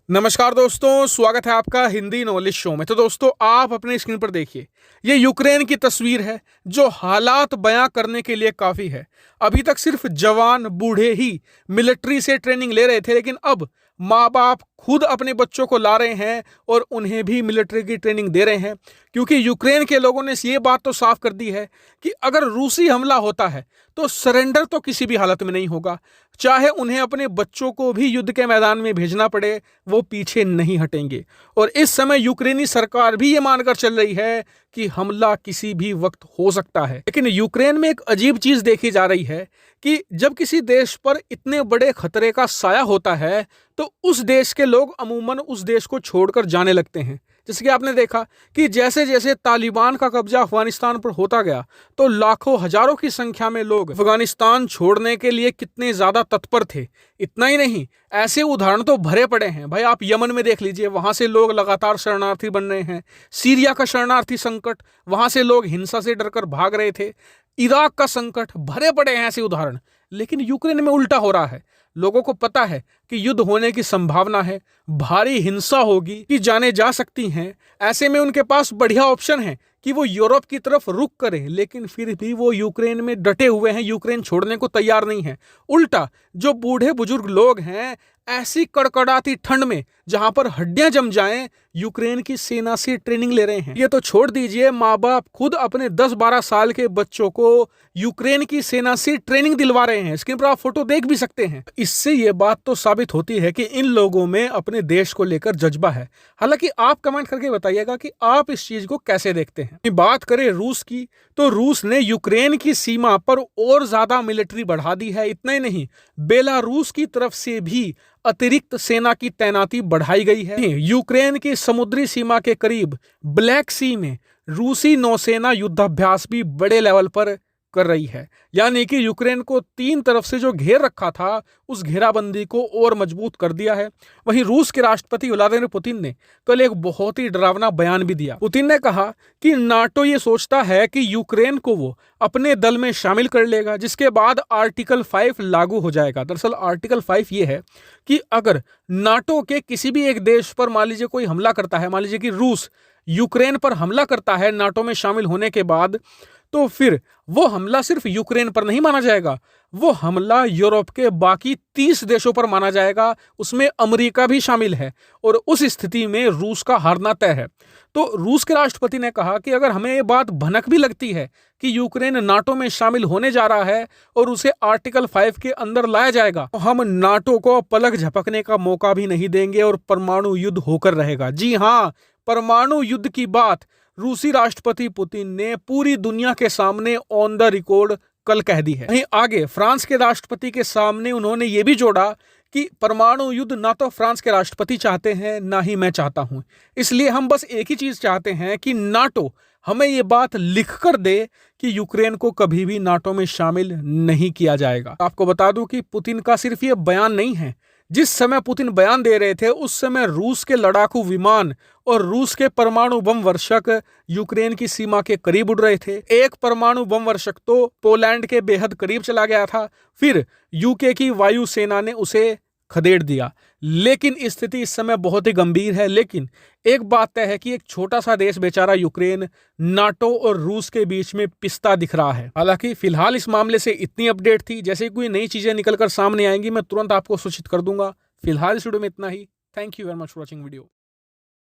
नमस्कार दोस्तों, स्वागत है आपका हिंदी नॉलेज शो में। तो दोस्तों, आप अपने स्क्रीन पर देखिए, ये यूक्रेन की तस्वीर है जो हालात बयां करने के लिए काफी है। अभी तक सिर्फ जवान बूढ़े ही मिलिट्री से ट्रेनिंग ले रहे थे, लेकिन अब माँ बाप खुद अपने बच्चों को ला रहे हैं और उन्हें भी मिलिट्री की ट्रेनिंग दे रहे हैं, क्योंकि यूक्रेन के लोगों ने ये बात तो साफ कर दी है कि अगर रूसी हमला होता है तो सरेंडर तो किसी भी हालत में नहीं होगा। चाहे उन्हें अपने बच्चों को भी युद्ध के मैदान में भेजना पड़े, वो पीछे नहीं हटेंगे। और इस समय यूक्रेनी सरकार भी ये मानकर चल रही है कि हमला किसी भी वक्त हो सकता है। लेकिन यूक्रेन में एक अजीब चीज देखी जा रही है कि जब किसी देश पर इतने बड़े खतरे का साया होता है तो उस देश के लोग अमूमन उस देश को छोड़कर जाने लगते हैं। जैसे कि आपने देखा कि जैसे जैसे तालिबान का कब्जा अफगानिस्तान पर होता गया तो लाखों हजारों की संख्या में लोग अफगानिस्तान छोड़ने के लिए कितने ज्यादा तत्पर थे। इतना ही नहीं, ऐसे उदाहरण तो भरे पड़े हैं। भाई, आप यमन में देख लीजिए, वहां से लोग लगातार शरणार्थी बन रहे हैं। सीरिया का शरणार्थी संकट, वहां से लोग हिंसा से डरकर भाग रहे थे। इराक का संकट, भरे पड़े हैं ऐसे उदाहरण। लेकिन यूक्रेन में उल्टा हो रहा है। लोगों को पता है कि युद्ध होने की संभावना है, भारी हिंसा होगी, कि जाने जा सकती हैं। ऐसे में उनके पास बढ़िया ऑप्शन है कि वो यूरोप की तरफ रुख करें, लेकिन फिर भी वो यूक्रेन में डटे हुए हैं, यूक्रेन छोड़ने को तैयार नहीं है। उल्टा जो बूढ़े बुजुर्ग लोग हैं, ऐसी कड़कड़ाती ठंड में जहां पर हड्डियां जम जाएं, यूक्रेन की सेना से ट्रेनिंग ले रहे हैं। ये तो छोड़ दीजिए, माँ बाप खुद अपने 10-12 साल के बच्चों को यूक्रेन की सेना से ट्रेनिंग दिलवा रहे हैं। स्क्रीन पर आप फोटो देख भी सकते हैं। इससे ये बात तो साबित होती है कि इन लोगों में अपने देश को लेकर जज्बा है। हालांकि आप कमेंट करके बताइएगा कि आप इस चीज को कैसे देखते हैं। बात करें रूस की, तो रूस ने यूक्रेन की सीमा पर और ज्यादा मिलिट्री बढ़ा दी है। इतना ही नहीं, बेलारूस की तरफ से भी अतिरिक्त सेना की तैनाती बढ़ाई गई है। यूक्रेन की समुद्री सीमा के करीब ब्लैक सी में रूसी नौसेना युद्धाभ्यास भी बड़े लेवल पर कर रही है। यानी कि यूक्रेन को 3 तरफ से जो घेर रखा था, उस घेराबंदी को और मजबूत कर दिया है। वहीं रूस के राष्ट्रपति व्लादिमीर पुतिन ने कल एक बहुत ही डरावना बयान भी दिया। पुतिन ने कहा कि नाटो ये सोचता है कि यूक्रेन को वो अपने दल में शामिल कर लेगा, जिसके बाद आर्टिकल 5 लागू हो जाएगा। दरअसल आर्टिकल 5 ये है कि अगर नाटो के किसी भी एक देश पर मान लीजिए कोई हमला करता है, मान लीजिए कि रूस यूक्रेन पर हमला करता है नाटो में शामिल होने के बाद, तो फिर वो हमला सिर्फ यूक्रेन पर नहीं माना जाएगा, वो हमला यूरोप के बाकी 30 देशों पर माना जाएगा। उसमें अमेरिका भी शामिल है और उस स्थिति में रूस का हारना तय है। तो रूस के राष्ट्रपति ने कहा कि अगर हमें ये बात भनक भी लगती है कि यूक्रेन नाटो में शामिल होने जा रहा है और उसे आर्टिकल 5 के अंदर लाया जाएगा, तो हम नाटो को पलक झपकने का मौका भी नहीं देंगे और परमाणु युद्ध होकर रहेगा। जी हाँ, परमाणु युद्ध की बात रूसी राष्ट्रपति पुतिन ने पूरी दुनिया के सामने ऑन द रिकॉर्ड कल कह दी है। वहीं आगे फ्रांस के राष्ट्रपति के सामने उन्होंने ये भी जोड़ा कि परमाणु युद्ध ना तो फ्रांस के राष्ट्रपति चाहते हैं, ना ही मैं चाहता हूं। इसलिए हम बस एक ही चीज चाहते हैं कि नाटो हमें ये बात लिख कर दे कि यूक्रेन को कभी भी नाटो में शामिल नहीं किया जाएगा। आपको बता दूं कि पुतिन का सिर्फ ये बयान नहीं है। जिस समय पुतिन बयान दे रहे थे, उस समय रूस के लड़ाकू विमान और रूस के परमाणु बम वर्षक यूक्रेन की सीमा के करीब उड़ रहे थे। एक परमाणु बम वर्षक तो पोलैंड के बेहद करीब चला गया था, फिर यूके की वायुसेना ने उसे खदेड़ दिया। लेकिन स्थिति इस समय बहुत ही गंभीर है। लेकिन एक बात तय है कि एक छोटा सा देश बेचारा यूक्रेन नाटो और रूस के बीच में पिसता दिख रहा है। हालांकि फिलहाल इस मामले से इतनी अपडेट थी। जैसे ही कोई नई चीजें निकलकर सामने आएंगी, मैं तुरंत आपको सूचित कर दूंगा। फिलहाल इस वीडियो में इतना ही। Thank you very much for watching video.